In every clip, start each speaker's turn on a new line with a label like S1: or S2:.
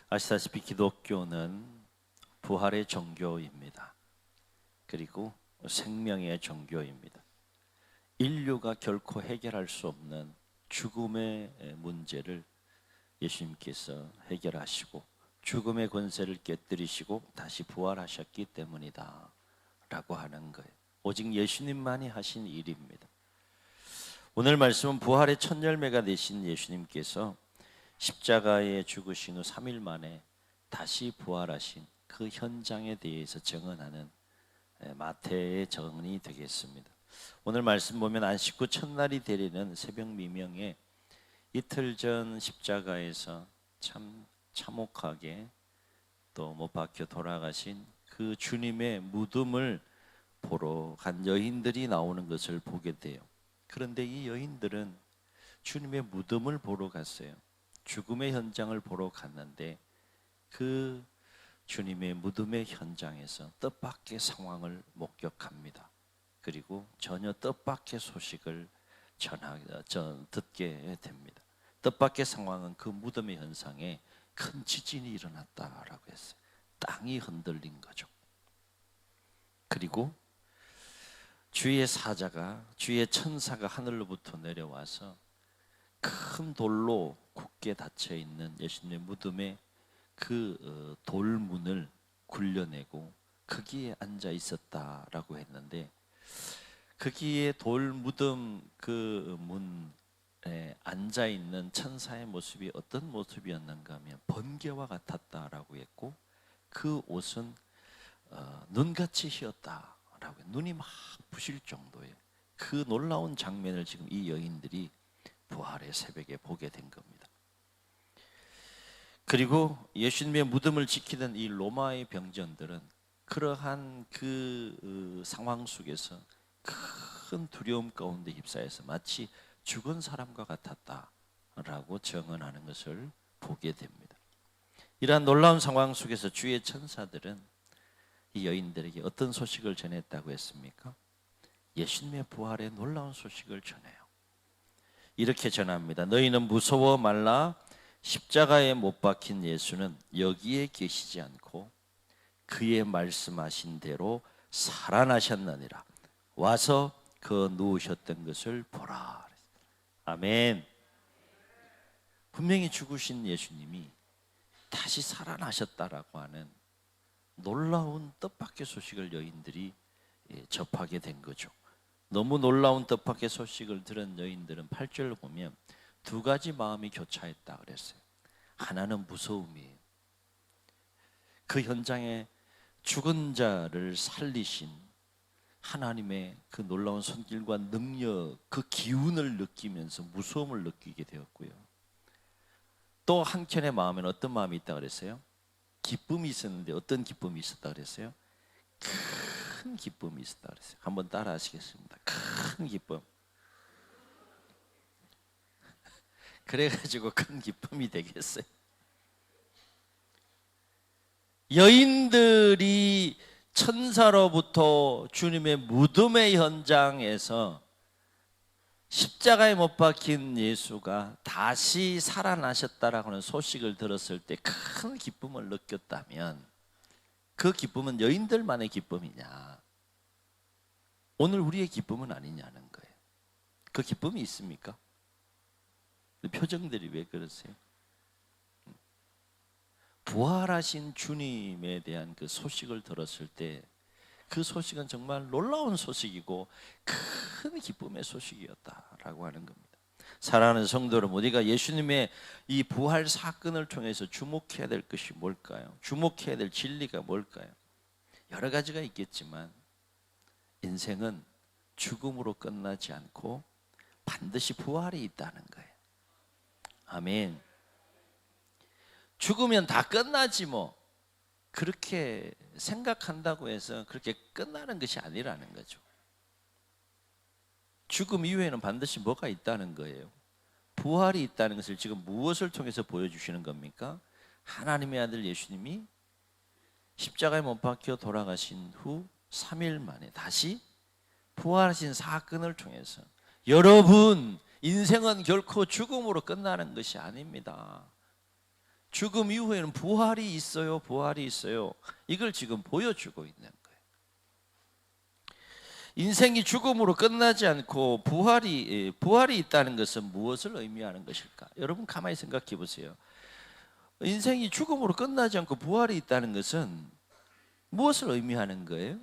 S1: 아시다시피 기독교는 부활의 종교입니다. 그리고 생명의 종교입니다. 인류가 결코 해결할 수 없는 죽음의 문제를 예수님께서 해결하시고 죽음의 권세를 깨뜨리시고 다시 부활하셨기 때문이다 라고 하는 거예요. 오직 예수님만이 하신 일입니다. 오늘 말씀은 부활의 첫 열매가 되신 예수님께서 십자가에 죽으신 후 3일 만에 다시 부활하신 그 현장에 대해서 증언하는 마태의 증언이 되겠습니다. 오늘 말씀 보면 안식 후 첫날이 되리는 새벽 미명에 이틀 전 십자가에서 참 참혹하게 또 못 박혀 돌아가신 그 주님의 무덤을 보러 간 여인들이 나오는 것을 보게 돼요. 그런데 이 여인들은 주님의 무덤을 보러 갔어요. 죽음의 현장을 보러 갔는데 그 주님의 무덤의 현장에서 뜻밖의 상황을 목격합니다. 그리고 전혀 뜻밖의 소식을 듣게 됩니다. 뜻밖의 상황은 그 무덤의 현상에 큰 지진이 일어났다라고 했어요. 땅이 흔들린 거죠. 그리고 주의 천사가 하늘로부터 내려와서 큰 돌로 굳게 닫혀 있는 예수님의 무덤의 그 돌문을 굴려내고 거기에 앉아 있었다라고 했는데, 거기에 돌 무덤 그 문에 앉아 있는 천사의 모습이 어떤 모습이었는가 하면 번개와 같았다라고 했고, 그 옷은 눈같이 휘었다라고, 눈이 막 부실 정도의 그 놀라운 장면을 지금 이 여인들이 부활의 새벽에 보게 된 겁니다. 그리고 예수님의 무덤을 지키던 이 로마의 병전들은 그러한 그 상황 속에서 큰 두려움 가운데 휩싸여서 마치 죽은 사람과 같았다라고 증언하는 것을 보게 됩니다. 이러한 놀라운 상황 속에서 주의 천사들은 이 여인들에게 어떤 소식을 전했다고 했습니까? 예수님의 부활의 놀라운 소식을 전해요. 이렇게 전합니다. 너희는 무서워 말라. 십자가에 못 박힌 예수는 여기에 계시지 않고 그의 말씀하신 대로 살아나셨느니라. 와서 그 누우셨던 것을 보라. 아멘. 분명히 죽으신 예수님이 다시 살아나셨다라고 하는 놀라운 뜻밖의 소식을 여인들이 접하게 된 거죠. 너무 놀라운 뜻밖의 소식을 들은 여인들은 8절을 보면 두 가지 마음이 교차했다 그랬어요. 하나는 무서움이에요. 그 현장에 죽은 자를 살리신 하나님의 그 놀라운 손길과 능력, 그 기운을 느끼면서 무서움을 느끼게 되었고요. 또 한켠의 마음에는 어떤 마음이 있다 그랬어요? 기쁨이 있었는데 어떤 기쁨이 있었다 그랬어요? 큰 기쁨이 있었다 그랬어요. 한번 따라 하시겠습니다. 큰 기쁨. 그래가지고 큰 기쁨이 되겠어요. 여인들이 천사로부터 주님의 무덤의 현장에서 십자가에 못 박힌 예수가 다시 살아나셨다라고 하는 소식을 들었을 때 큰 기쁨을 느꼈다면, 그 기쁨은 여인들만의 기쁨이냐, 오늘 우리의 기쁨은 아니냐는 거예요. 그 기쁨이 있습니까? 표정들이 왜 그러세요? 부활하신 주님에 대한 그 소식을 들었을 때 그 소식은 정말 놀라운 소식이고 큰 기쁨의 소식이었다라고 하는 겁니다. 사랑하는 성도 여러분, 우리가 예수님의 이 부활 사건을 통해서 주목해야 될 것이 뭘까요? 주목해야 될 진리가 뭘까요? 여러 가지가 있겠지만 인생은 죽음으로 끝나지 않고 반드시 부활이 있다는 거예요. 아멘. 죽으면 다 끝나지 뭐, 그렇게 생각한다고 해서 그렇게 끝나는 것이 아니라는 거죠. 죽음 이후에는 반드시 뭐가 있다는 거예요. 부활이 있다는 것을 지금 무엇을 통해서 보여주시는 겁니까? 하나님의 아들 예수님이 십자가에 못 박혀 돌아가신 후 3일 만에 다시 부활하신 사건을 통해서, 여러분 인생은 결코 죽음으로 끝나는 것이 아닙니다. 죽음 이후에는 부활이 있어요. 부활이 있어요. 이걸 지금 보여주고 있는 거예요. 인생이 죽음으로 끝나지 않고 부활이 있다는 것은 무엇을 의미하는 것일까? 여러분 가만히 생각해 보세요. 인생이 죽음으로 끝나지 않고 부활이 있다는 것은 무엇을 의미하는 거예요?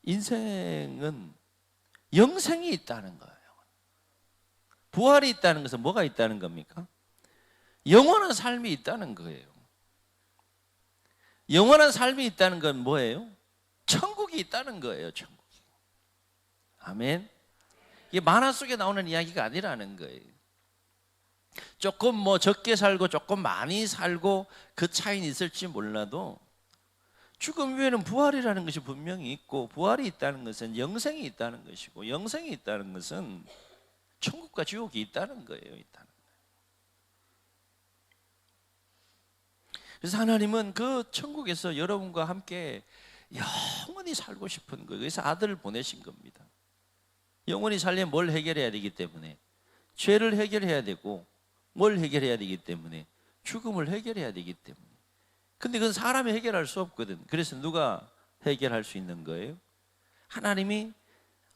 S1: 인생은 영생이 있다는 거예요. 부활이 있다는 것은 뭐가 있다는 겁니까? 영원한 삶이 있다는 거예요. 영원한 삶이 있다는 건 뭐예요? 천국이 있다는 거예요. 천국이. 아멘. 이게 만화 속에 나오는 이야기가 아니라는 거예요. 조금 적게 살고 조금 많이 살고 그 차이는 있을지 몰라도 죽음 위에는 부활이라는 것이 분명히 있고, 부활이 있다는 것은 영생이 있다는 것이고, 영생이 있다는 것은 천국과 지옥이 있다는 거예요. 있다는 거예요. 그래서 하나님은 그 천국에서 여러분과 함께 영원히 살고 싶은 거예요. 그래서 아들을 보내신 겁니다. 영원히 살려면 뭘 해결해야 되기 때문에, 죄를 해결해야 되고, 뭘 해결해야 되기 때문에, 죽음을 해결해야 되기 때문에. 근데 그건 사람이 해결할 수 없거든. 그래서 누가 해결할 수 있는 거예요? 하나님이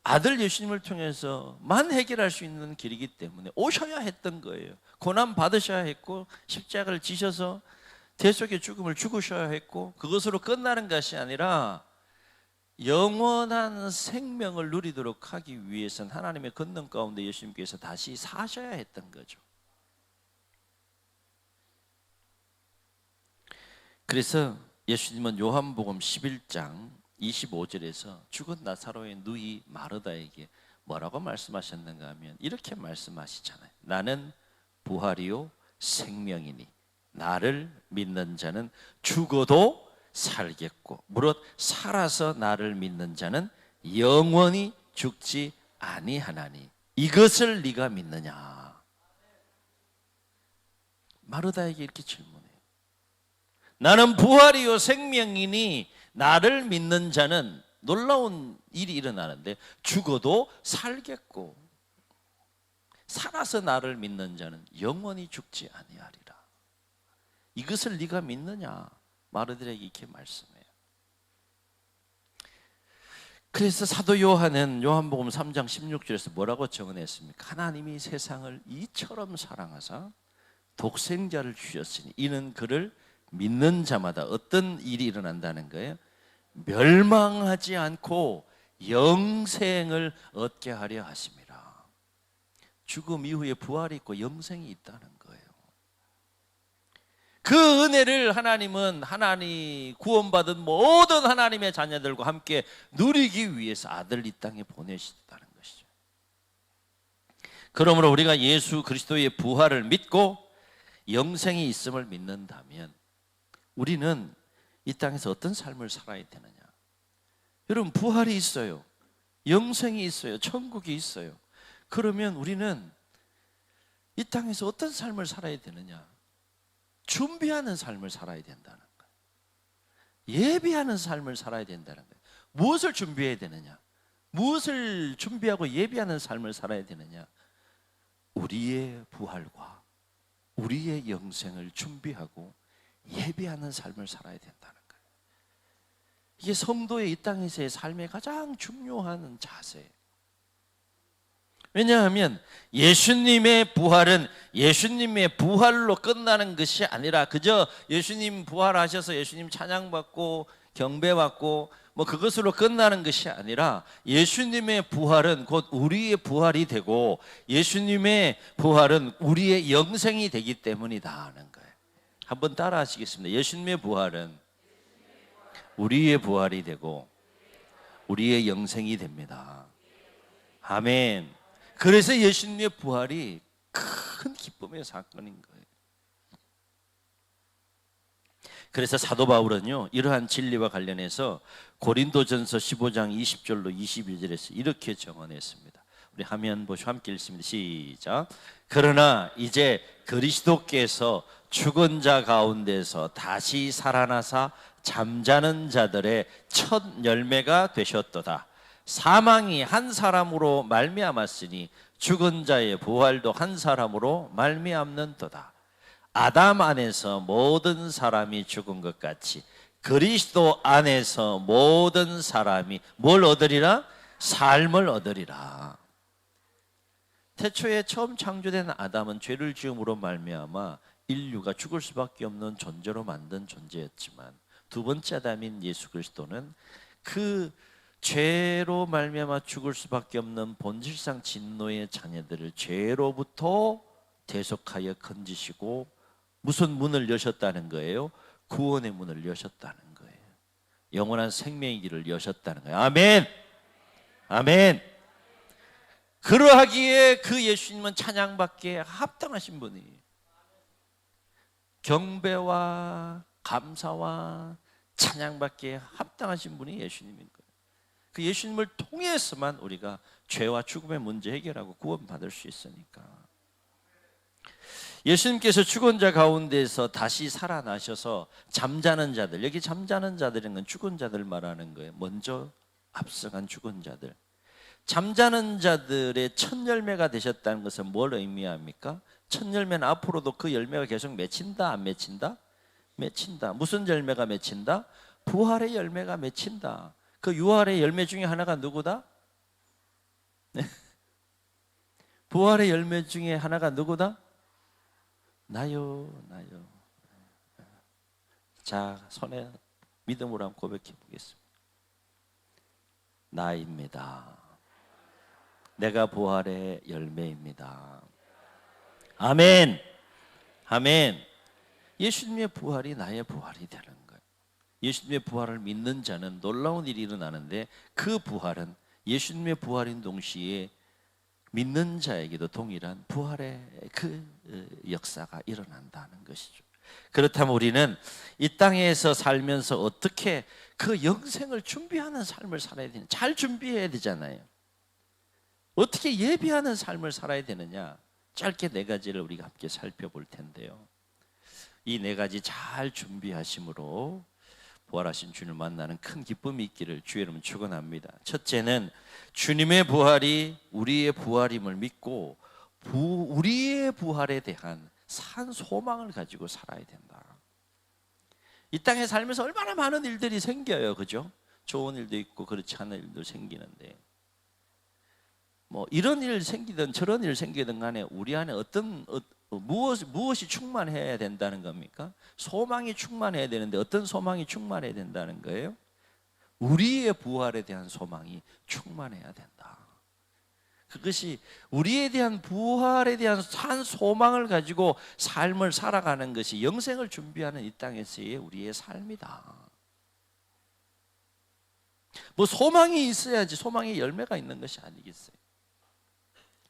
S1: 아들 예수님을 통해서만 해결할 수 있는 길이기 때문에 오셔야 했던 거예요. 고난 받으셔야 했고, 십자가를 지셔서 대속의 죽음을 죽으셔야 했고, 그것으로 끝나는 것이 아니라 영원한 생명을 누리도록 하기 위해서는 하나님의 권능 가운데 예수님께서 다시 사셔야 했던 거죠. 그래서 예수님은 요한복음 11장 25절에서 죽은 나사로의 누이 마르다에게 뭐라고 말씀하셨는가 하면 이렇게 말씀하시잖아요. 나는 부활이요 생명이니 나를 믿는 자는 죽어도 살겠고 무릇 살아서 나를 믿는 자는 영원히 죽지 아니하나니 이것을 네가 믿느냐? 마르다에게 이렇게 질문해요. 나는 부활이요 생명이니 나를 믿는 자는, 놀라운 일이 일어나는데, 죽어도 살겠고 살아서 나를 믿는 자는 영원히 죽지 아니하리라. 이것을 네가 믿느냐? 마르다에게 이렇게 말씀해요. 그래서 사도 요한은 요한복음 3장 16절에서 뭐라고 정언했습니까? 하나님이 세상을 이처럼 사랑하사 독생자를 주셨으니 이는 그를 믿는 자마다 어떤 일이 일어난다는 거예요? 멸망하지 않고 영생을 얻게 하려 하심이라. 죽음 이후에 부활이 있고 영생이 있다는 거예요. 그 은혜를 하나님은 구원받은 모든 하나님의 자녀들과 함께 누리기 위해서 아들을 이 땅에 보내셨다는 것이죠. 그러므로 우리가 예수 그리스도의 부활을 믿고 영생이 있음을 믿는다면 우리는 이 땅에서 어떤 삶을 살아야 되느냐? 여러분, 부활이 있어요. 영생이 있어요. 천국이 있어요. 그러면 우리는 이 땅에서 어떤 삶을 살아야 되느냐? 준비하는 삶을 살아야 된다는 거예요. 예비하는 삶을 살아야 된다는 거예요. 무엇을 준비해야 되느냐? 무엇을 준비하고 예비하는 삶을 살아야 되느냐? 우리의 부활과 우리의 영생을 준비하고 예비하는 삶을 살아야 된다는 거예요. 이게 성도의 이 땅에서의 삶의 가장 중요한 자세예요. 왜냐하면 예수님의 부활은 예수님의 부활로 끝나는 것이 아니라 그저 예수님 부활하셔서 예수님 찬양받고 경배받고 그것으로 끝나는 것이 아니라 예수님의 부활은 곧 우리의 부활이 되고 예수님의 부활은 우리의 영생이 되기 때문이다 하는 거예요. 한번 따라 하시겠습니다. 예수님의 부활은 우리의 부활이 되고 우리의 영생이 됩니다. 아멘. 그래서 예수님의 부활이 큰 기쁨의 사건인 거예요. 그래서 사도 바울은요, 이러한 진리와 관련해서 고린도전서 15장 20절로 21절에서 이렇게 정언했습니다. 우리 화면 보시고 함께 읽습니다. 시작. 그러나 이제 그리스도께서 죽은 자 가운데서 다시 살아나사 잠자는 자들의 첫 열매가 되셨도다. 사망이 한 사람으로 말미암았으니 죽은 자의 부활도 한 사람으로 말미암는도다. 아담 안에서 모든 사람이 죽은 것 같이 그리스도 안에서 모든 사람이 뭘 얻으리라? 삶을 얻으리라. 태초에 처음 창조된 아담은 죄를 지음으로 말미암아 인류가 죽을 수밖에 없는 존재로 만든 존재였지만, 두 번째 아담인 예수 그리스도는 그 죄로 말미암아 죽을 수밖에 없는 본질상 진노의 자녀들을 죄로부터 대속하여 건지시고 무슨 문을 여셨다는 거예요? 구원의 문을 여셨다는 거예요. 영원한 생명의 길을 여셨다는 거예요. 아멘. 아멘. 그러하기에 그 예수님은 찬양받기에 합당하신 분이에요. 경배와 감사와 찬양받기에 합당하신 분이 예수님인 거예요. 그 예수님을 통해서만 우리가 죄와 죽음의 문제 해결하고 구원받을 수 있으니까. 예수님께서 죽은 자 가운데서 다시 살아나셔서 잠자는 자들, 여기 잠자는 자들인 건 죽은 자들 말하는 거예요. 먼저 앞서간 죽은 자들. 잠자는 자들의 첫 열매가 되셨다는 것은 뭘 의미합니까? 첫 열매는 앞으로도 그 열매가 계속 맺힌다, 안 맺힌다? 맺힌다. 무슨 열매가 맺힌다? 부활의 열매가 맺힌다. 그 유활의 열매 중에 하나가 누구다? 부활의 열매 중에 하나가 누구다? 나요. 자, 손에 믿음으로 한번 고백해 보겠습니다. 나입니다. 내가 부활의 열매입니다. 아멘. 아멘. 예수님의 부활이 나의 부활이 되는 거예요. 예수님의 부활을 믿는 자는 놀라운 일이 일어나는데, 그 부활은 예수님의 부활인 동시에 믿는 자에게도 동일한 부활의 그 역사가 일어난다는 것이죠. 그렇다면 우리는 이 땅에서 살면서 어떻게 그 영생을 준비하는 삶을 살아야 되냐? 잘 준비해야 되잖아요. 어떻게 예비하는 삶을 살아야 되느냐? 짧게 네 가지를 우리가 함께 살펴볼 텐데요. 이 네 가지 잘 준비하심으로 부활하신 주님을 만나는 큰 기쁨이 있기를 주의 이름으로 축원합니다. 첫째는 주님의 부활이 우리의 부활임을 믿고 우리의 부활에 대한 산 소망을 가지고 살아야 된다. 이 땅에 살면서 얼마나 많은 일들이 생겨요, 그죠? 좋은 일도 있고 그렇지 않은 일도 생기는데, 뭐 이런 일 생기든 저런 일 생기든 간에 우리 안에 무엇이 충만해야 된다는 겁니까? 소망이 충만해야 되는데 어떤 소망이 충만해야 된다는 거예요? 우리의 부활에 대한 소망이 충만해야 된다. 그것이 우리에 대한 부활에 대한 산 소망을 가지고 삶을 살아가는 것이 영생을 준비하는 이 땅에서의 우리의 삶이다. 뭐 소망이 있어야지 소망의 열매가 있는 것이 아니겠어요?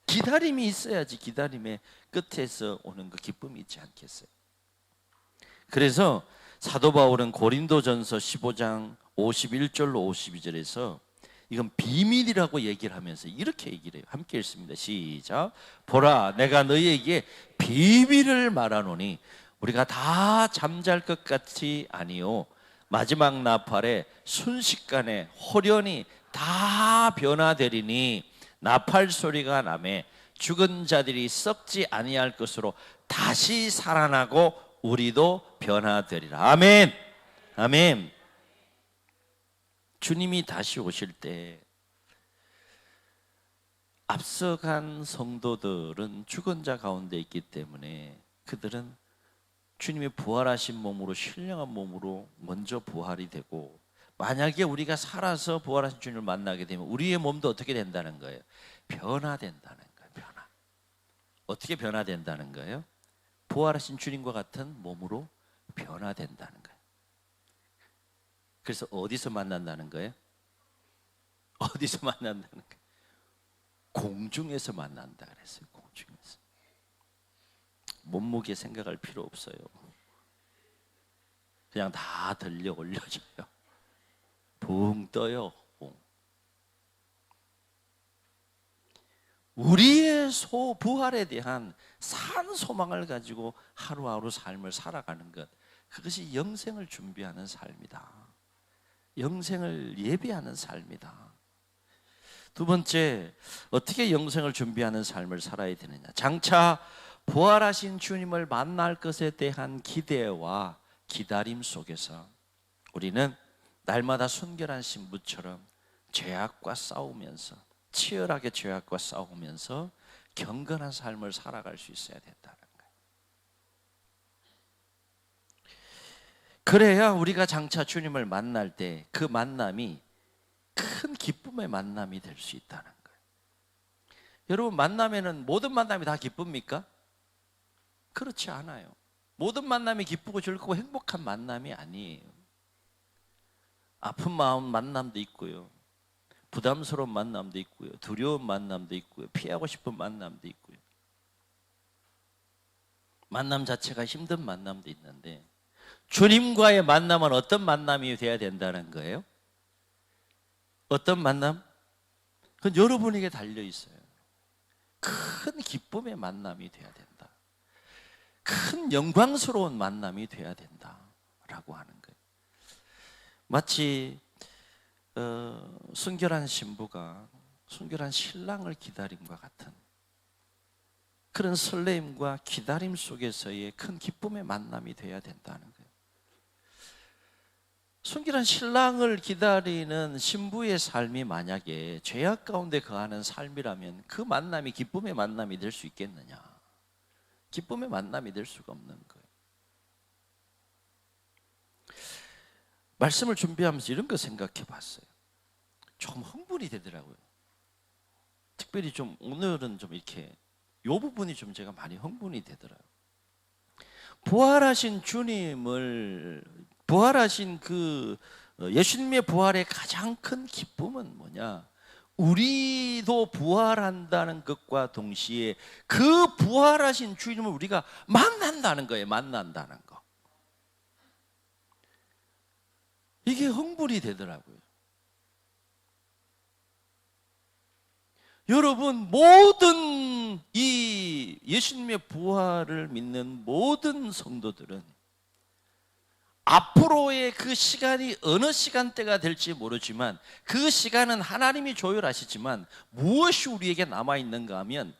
S1: 기다림이 있어야지 기다림의 끝에서 오는 그 기쁨이 있지 않겠어요? 그래서 사도 바울은 고린도전서 15장 51절로 52절에서 이건 비밀이라고 얘기를 하면서 이렇게 얘기를 해요. 함께 읽습니다. 시작. 보라, 내가 너희에게 비밀을 말하노니 우리가 다 잠잘 것 같이 아니요 마지막 나팔에 순식간에 호련히 다 변화되리니 나팔 소리가 나매 죽은 자들이 썩지 아니할 것으로 다시 살아나고 우리도 변화되리라. 아멘. 아멘. 주님이 다시 오실 때 앞서간 성도들은 죽은 자 가운데 있기 때문에 그들은 주님의 부활하신 몸으로, 신령한 몸으로 먼저 부활이 되고, 만약에 우리가 살아서 부활하신 주님을 만나게 되면 우리의 몸도 어떻게 된다는 거예요? 변화된다는 거예요. 변화. 어떻게 변화된다는 거예요? 부활하신 주님과 같은 몸으로 변화된다는 거예요. 그래서 어디서 만난다는 거예요? 어디서 만난다는 거예요? 공중에서 만난다 그랬어요. 공중에서. 몸무게 생각할 필요 없어요. 그냥 다 들려 올려져요. 붕 떠요. 붕. 우리의 부활에 대한 산 소망을 가지고 하루하루 삶을 살아가는 것, 그것이 영생을 준비하는 삶이다. 영생을 예비하는 삶이다. 두 번째, 어떻게 영생을 준비하는 삶을 살아야 되느냐? 장차 부활하신 주님을 만날 것에 대한 기대와 기다림 속에서 우리는 날마다 순결한 신부처럼 죄악과 싸우면서, 치열하게 죄악과 싸우면서 경건한 삶을 살아갈 수 있어야 된다는 거예요. 그래야 우리가 장차 주님을 만날 때 그 만남이 큰 기쁨의 만남이 될 수 있다는 거예요. 여러분, 만남에는 모든 만남이 다 기쁩니까? 그렇지 않아요. 모든 만남이 기쁘고 즐겁고 행복한 만남이 아니에요. 아픈 마음 만남도 있고요, 부담스러운 만남도 있고요, 두려운 만남도 있고요, 피하고 싶은 만남도 있고요. 만남 자체가 힘든 만남도 있는데, 주님과의 만남은 어떤 만남이 돼야 된다는 거예요? 어떤 만남? 그건 여러분에게 달려 있어요. 큰 기쁨의 만남이 돼야 된다. 큰 영광스러운 만남이 돼야 된다라고 하는 거예요. 마치 순결한 신부가 순결한 신랑을 기다림과 같은 그런 설레임과 기다림 속에서의 큰 기쁨의 만남이 돼야 된다는 거예요. 순결한 신랑을 기다리는 신부의 삶이 만약에 죄악 가운데 거하는 삶이라면 그 만남이 기쁨의 만남이 될 수 있겠느냐? 기쁨의 만남이 될 수가 없는 거예요. 말씀을 준비하면서 이런 거 생각해 봤어요. 좀 흥분이 되더라고요. 특별히 좀 오늘은 좀 이렇게 이 부분이 좀 제가 많이 흥분이 되더라고요. 부활하신 주님을, 부활하신 그 예수님의 부활의 가장 큰 기쁨은 뭐냐? 우리도 부활한다는 것과 동시에 그 부활하신 주님을 우리가 만난다는 거예요. 만난다는 거. 이게 흥분이 되더라고요. 여러분, 모든 이 예수님의 부활을 믿는 모든 성도들은 앞으로의 그 시간이 어느 시간대가 될지 모르지만 그 시간은 하나님이 조율하시지만 무엇이 우리에게 남아있는가 하면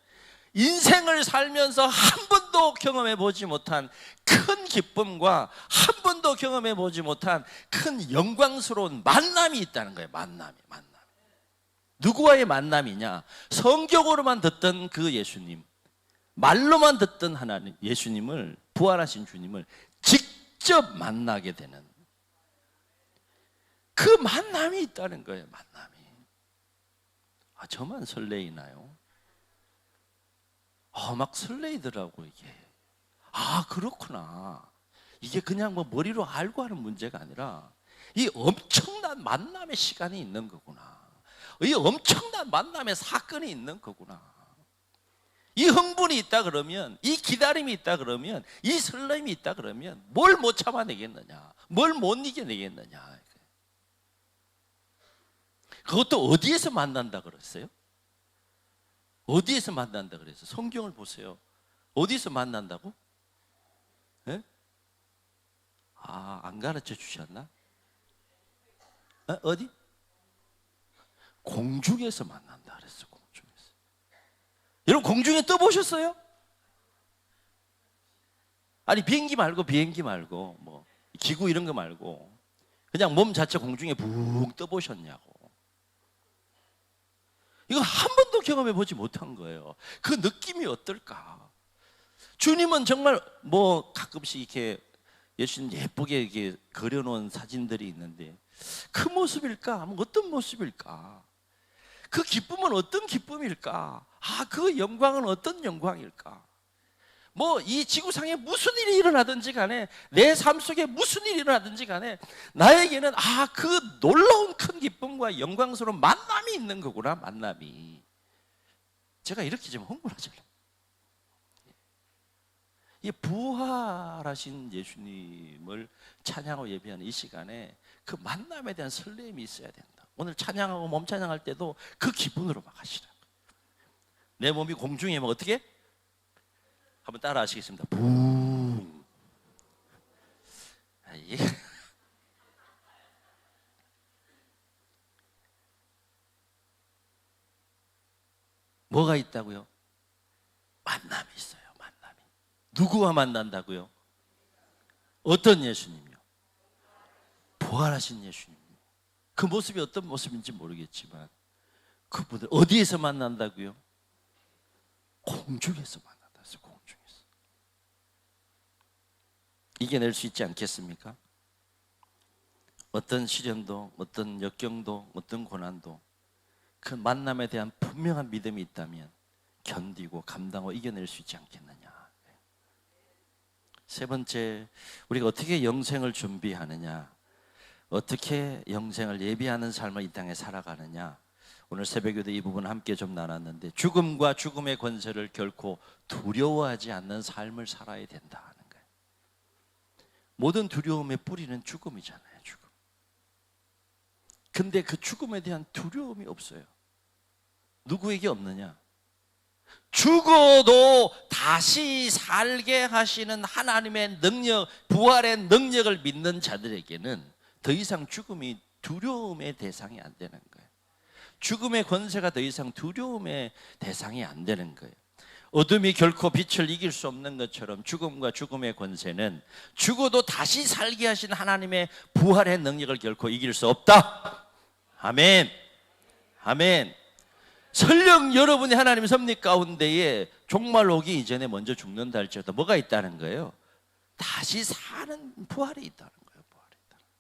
S1: 인생을 살면서 한 번도 경험해 보지 못한 큰 기쁨과 한 번도 경험해 보지 못한 큰 영광스러운 만남이 있다는 거예요. 만남. 누구와의 만남이냐? 성경으로만 듣던 그 예수님, 말로만 듣던 하나님 예수님을, 부활하신 주님을 직접 만나게 되는 그 만남이 있다는 거예요. 만남이. 저만 설레이나요? 막 설레이더라고 이게. 그렇구나. 이게 그냥 뭐 머리로 알고 하는 문제가 아니라 이 엄청난 만남의 시간이 있는 거구나. 이 엄청난 만남의 사건이 있는 거구나. 이 흥분이 있다 그러면, 이 기다림이 있다 그러면, 이 설렘이 있다 그러면 뭘 못 참아내겠느냐, 뭘 못 이겨내겠느냐. 그것도 어디에서 만난다 그랬어요? 어디에서 만난다 그랬어요? 성경을 보세요. 어디서 만난다고? 네? 안 가르쳐 주셨나? 어디? 공중에서 만난다 그랬어. 공중에서. 여러분, 공중에 떠보셨어요? 아니, 비행기 말고 뭐 기구 이런 거 말고 그냥 몸 자체 공중에 붕 떠보셨냐고. 이거 한 번도 경험해 보지 못한 거예요. 그 느낌이 어떨까? 주님은 정말 뭐 가끔씩 이렇게 예수님 예쁘게 이렇게 그려놓은 사진들이 있는데 그 모습일까? 어떤 모습일까? 그 기쁨은 어떤 기쁨일까? 그 영광은 어떤 영광일까? 뭐 이 지구상에 무슨 일이 일어나든지 간에, 내 삶 속에 무슨 일이 일어나든지 간에 나에게는 그 놀라운 큰 기쁨과 영광스러운 만남이 있는 거구나. 만남이. 제가 이렇게 좀 흥분하잖아요. 이 부활하신 예수님을 찬양하고 예배하는 이 시간에 그 만남에 대한 설렘이 있어야 된다. 오늘 찬양하고 몸 찬양할 때도 그 기분으로 막 하시라고. 내 몸이 공중에 뭐 어떻게? 한번 따라 하시겠습니다. 붕. 뭐가 있다고요? 만남이 있어요. 만남이. 누구와 만난다고요? 어떤 예수님이요? 부활하신 예수님. 그 모습이 어떤 모습인지 모르겠지만 그분들 어디에서 만난다고요? 공중에서 만난다. 공중에서. 이겨낼 수 있지 않겠습니까? 어떤 시련도, 어떤 역경도, 어떤 고난도 그 만남에 대한 분명한 믿음이 있다면 견디고 감당하고 이겨낼 수 있지 않겠느냐. 세 번째, 우리가 어떻게 영생을 준비하느냐, 어떻게 영생을 예비하는 삶을 이 땅에 살아가느냐. 오늘 새벽에도 이 부분 함께 좀 나눴는데, 죽음과 죽음의 권세를 결코 두려워하지 않는 삶을 살아야 된다 하는 거예요. 모든 두려움의 뿌리는 죽음이잖아요. 죽음. 근데 그 죽음에 대한 두려움이 없어요. 누구에게 없느냐? 죽어도 다시 살게 하시는 하나님의 능력, 부활의 능력을 믿는 자들에게는 더 이상 죽음이 두려움의 대상이 안 되는 거예요. 죽음의 권세가 더 이상 두려움의 대상이 안 되는 거예요. 어둠이 결코 빛을 이길 수 없는 것처럼 죽음과 죽음의 권세는 죽어도 다시 살게 하신 하나님의 부활의 능력을 결코 이길 수 없다. 아멘. 아멘. 설령 여러분이 하나님의 섭리 가운데에 종말 오기 이전에 먼저 죽는다 할지라도 뭐가 있다는 거예요? 다시 사는 부활이 있다는 거예요. 부활이 있다는 거예요.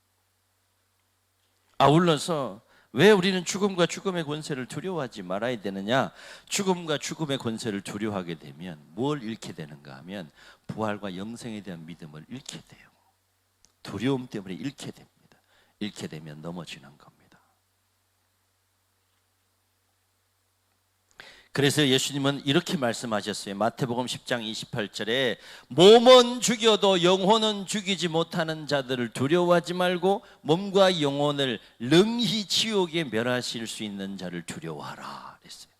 S1: 아울러서 왜 우리는 죽음과 죽음의 권세를 두려워하지 말아야 되느냐? 죽음과 죽음의 권세를 두려워하게 되면 뭘 잃게 되는가 하면 부활과 영생에 대한 믿음을 잃게 돼요. 두려움 때문에 잃게 됩니다. 잃게 되면 넘어지는 겁니다. 그래서 예수님은 이렇게 말씀하셨어요. 마태복음 10장 28절에 몸은 죽여도 영혼은 죽이지 못하는 자들을 두려워하지 말고 몸과 영혼을 능히 지옥에 멸하실 수 있는 자를 두려워하라 그랬어요.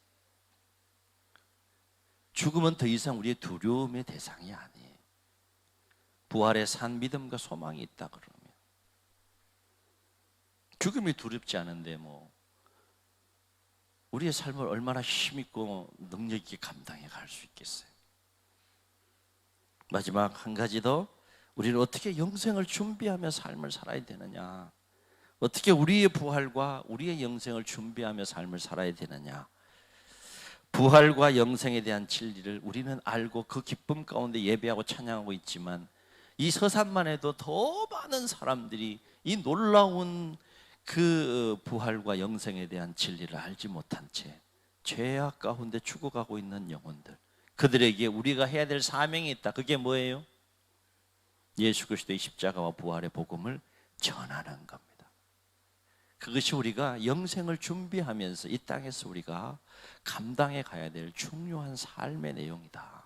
S1: 죽음은 더 이상 우리의 두려움의 대상이 아니에요. 부활의 산 믿음과 소망이 있다 그러면 죽음이 두렵지 않은데 우리의 삶을 얼마나 힘있고 능력 있게 감당해 갈 수 있겠어요. 마지막 한 가지 더, 우리는 어떻게 영생을 준비하며 삶을 살아야 되느냐, 어떻게 우리의 부활과 우리의 영생을 준비하며 삶을 살아야 되느냐. 부활과 영생에 대한 진리를 우리는 알고 그 기쁨 가운데 예배하고 찬양하고 있지만 이 서산만 해도 더 많은 사람들이 이 놀라운 그 부활과 영생에 대한 진리를 알지 못한 채 죄악 가운데 죽어가고 있는 영혼들, 그들에게 우리가 해야 될 사명이 있다. 그게 뭐예요? 예수 그리스도의 십자가와 부활의 복음을 전하는 겁니다. 그것이 우리가 영생을 준비하면서 이 땅에서 우리가 감당해 가야 될 중요한 삶의 내용이다.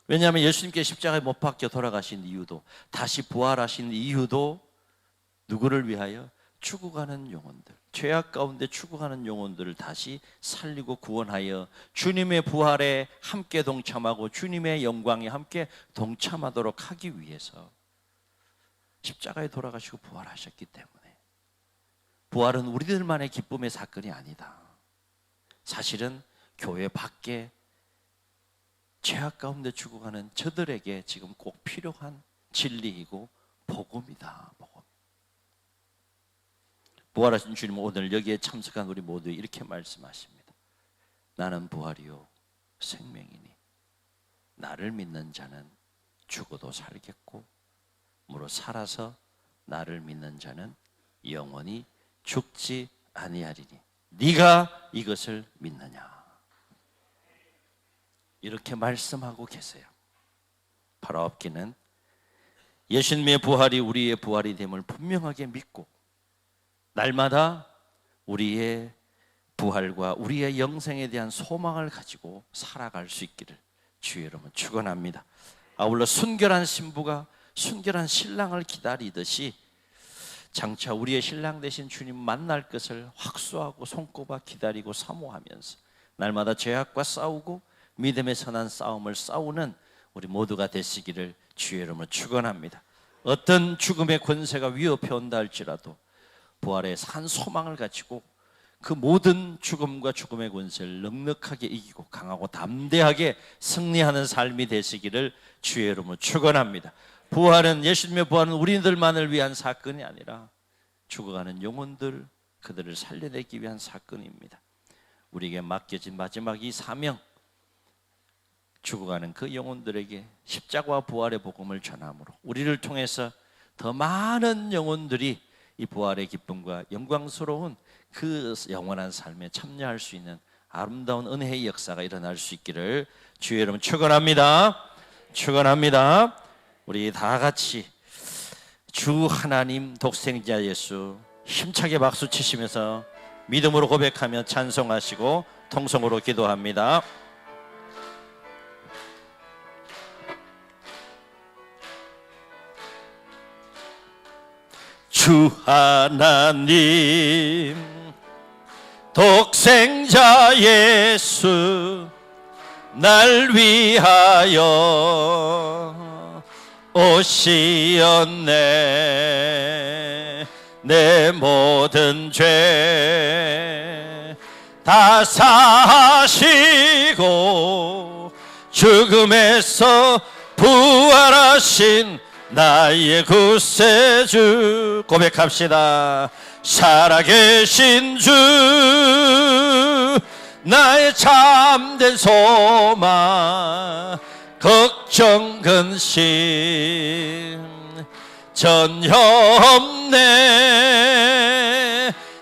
S1: 왜냐하면 예수님께 십자가에 못 박혀 돌아가신 이유도, 다시 부활하신 이유도 누구를 위하여? 죽어가는 영혼들, 죄악 가운데 죽어가는 영혼들을 다시 살리고 구원하여 주님의 부활에 함께 동참하고 주님의 영광에 함께 동참하도록 하기 위해서 십자가에 돌아가시고 부활하셨기 때문에, 부활은 우리들만의 기쁨의 사건이 아니다. 사실은 교회 밖에 죄악 가운데 죽어가는 저들에게 지금 꼭 필요한 진리이고 복음이다. 복음. 부활하신 주님은 오늘 여기에 참석한 우리 모두에 이렇게 말씀하십니다. 나는 부활이요 생명이니 나를 믿는 자는 죽어도 살겠고 무릇 살아서 나를 믿는 자는 영원히 죽지 아니하리니 네가 이것을 믿느냐. 이렇게 말씀하고 계세요. 바라옵기는 예수님의 부활이 우리의 부활이 됨을 분명하게 믿고 날마다 우리의 부활과 우리의 영생에 대한 소망을 가지고 살아갈 수 있기를 주의 이름으로 축원합니다. 아울러 순결한 신부가 순결한 신랑을 기다리듯이 장차 우리의 신랑 되신 주님 만날 것을 확수하고 손꼽아 기다리고 사모하면서 날마다 죄악과 싸우고 믿음의 선한 싸움을 싸우는 우리 모두가 되시기를 주의 이름으로 축원합니다. 어떤 죽음의 권세가 위협해 온다 할지라도 부활의 산 소망을 가지고 그 모든 죽음과 죽음의 권세를 넉넉하게 이기고 강하고 담대하게 승리하는 삶이 되시기를 주의 이름으로 축원합니다. 부활은, 예수님의 부활은 우리들만을 위한 사건이 아니라 죽어가는 영혼들, 그들을 살려내기 위한 사건입니다. 우리에게 맡겨진 마지막 이 사명, 죽어가는 그 영혼들에게 십자가와 부활의 복음을 전함으로 우리를 통해서 더 많은 영혼들이 이 부활의 기쁨과 영광스러운 그 영원한 삶에 참여할 수 있는 아름다운 은혜의 역사가 일어날 수 있기를 주의 이름 축원합니다. 축원합니다. 우리 다 같이 주 하나님 독생자 예수 힘차게 박수 치시면서 믿음으로 고백하며 찬송하시고 통성으로 기도합니다. 주 하나님 독생자 예수 날 위하여 오시었네. 내 모든 죄 다 사하시고 죽음에서 부활하신 나의 구세주 고백합시다. 살아계신 주 나의 참된 소망 걱정 근심 전혀 없네.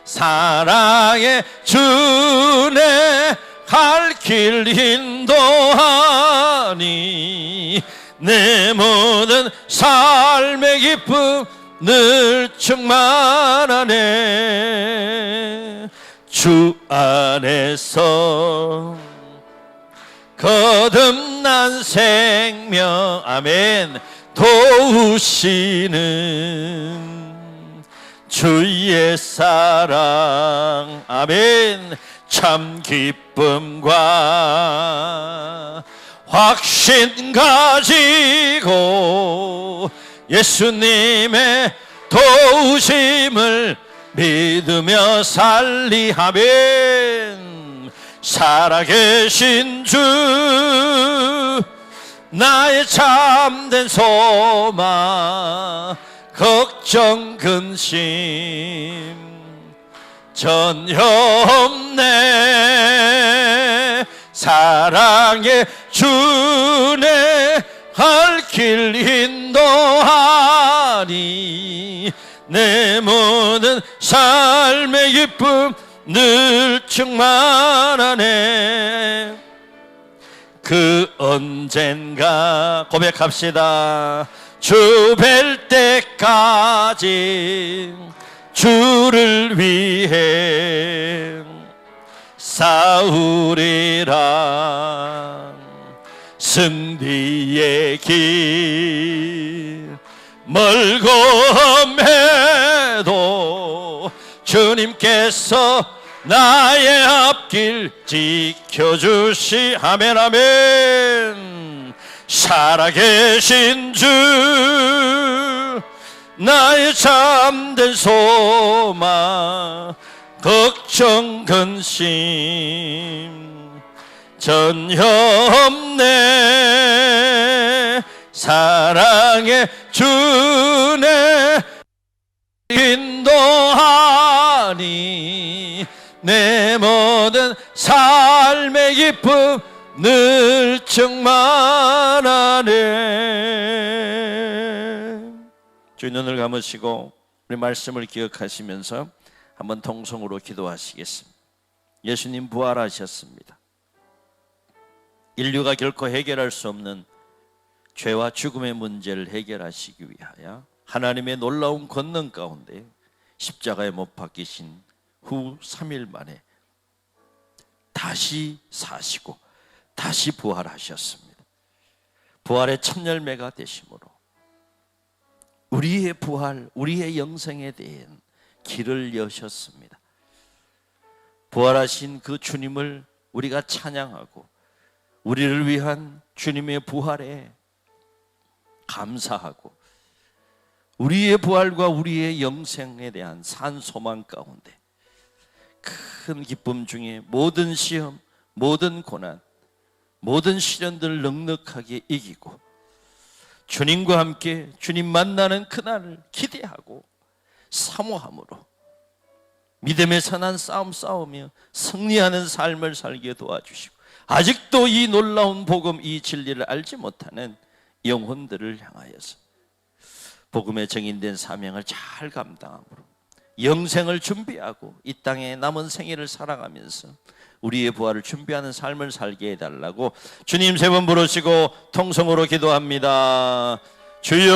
S1: 사랑의 주네 갈 길 인도하니 내 모든 삶의 기쁨 늘 충만하네. 주 안에서 거듭난 생명 아멘 도우시는 주의 사랑 아멘 참 기쁨과 확신 가지고 예수님의 도우심을 믿으며 살리하면 살아계신 주 나의 참된 소망 걱정 근심 전혀 없네. 사랑의 주네 갈 길 인도하니 내 모든 삶의 기쁨 늘 충만하네. 그 언젠가 고백합시다. 주 뵐 때까지 주를 위해 싸우리라. 승리의 길 멀고 험해도 주님께서 나의 앞길 지켜주시 아멘 아멘. 살아계신 주 나의 참된 소망 걱정 근심 전혀 없네. 사랑의 주네 인도하니 내 모든 삶의 기쁨 늘 충만하네. 주의 눈을 감으시고 우리 말씀을 기억하시면서 한번 통성으로 기도하시겠습니다. 예수님 부활하셨습니다. 인류가 결코 해결할 수 없는 죄와 죽음의 문제를 해결하시기 위하여 하나님의 놀라운 권능 가운데 십자가에 못 박히신 후 3일 만에 다시 사시고 다시 부활하셨습니다. 부활의 첫 열매가 되심으로 우리의 부활, 우리의 영생에 대한 길을 여셨습니다. 부활하신 그 주님을 우리가 찬양하고 우리를 위한 주님의 부활에 감사하고 우리의 부활과 우리의 영생에 대한 산 소망 가운데 큰 기쁨 중에 모든 시험, 모든 고난, 모든 시련들을 넉넉하게 이기고 주님과 함께 주님 만나는 그날을 기대하고 사모함으로 믿음의 선한 싸움 싸우며 승리하는 삶을 살게 도와주시고, 아직도 이 놀라운 복음, 이 진리를 알지 못하는 영혼들을 향하여서 복음에 정인된 사명을 잘 감당함으로 영생을 준비하고 이 땅에 남은 생애를 살아가면서 우리의 부활을 준비하는 삶을 살게 해달라고 주님 세 번 부르시고 통성으로 기도합니다. 주여.